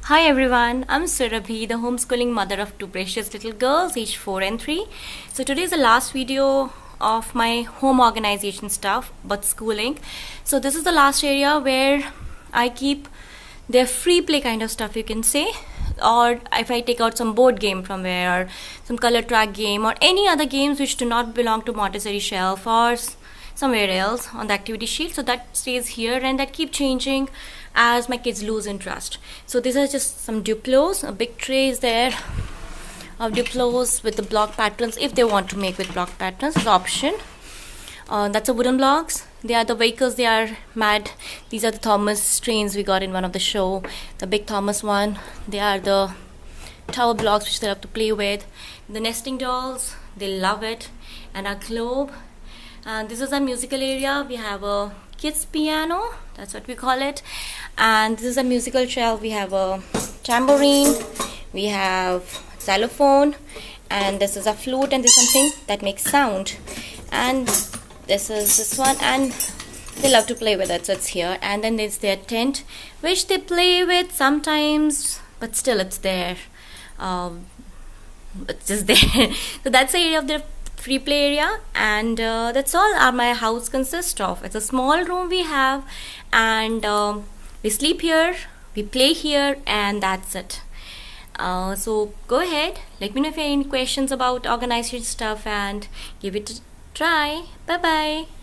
Hi everyone, I'm Surabhi, the homeschooling mother of two precious little girls aged 4 and 3. So today is the last video of my home organization stuff, but schooling. So this is the last area where I keep their free play kind of stuff, you can say. Or if I take out some board game from where, or some color track game, or any other games which do not belong to Montessori shelf or somewhere else on the activity sheet, so that stays here and that keep changing as my kids lose interest. So these are just some Duplos. A big tray is there of Duplos with the block patterns. If they want to make with block patterns, it's option. That's a wooden blocks. They are the vehicles. They are mad. These are the Thomas trains we got in one of the show, the big Thomas one. They are the tower blocks which they have to play with. The nesting dolls, they love it. And our globe. And this is a musical area. We have a kids piano, that's what we call it. And this is a musical shelf. We have a tambourine, we have xylophone, and this is a flute, and this is something that makes sound. And this is this one, and they love to play with it, so it's here. And then there's their tent, which they play with sometimes, but still it's there. It's just there. So that's the area of their free play area, and that's all my house consists of. It's a small room we have, and we sleep here, we play here, and that's it. So go ahead, let me know if you have any questions about organization stuff, and give it a try. Bye bye.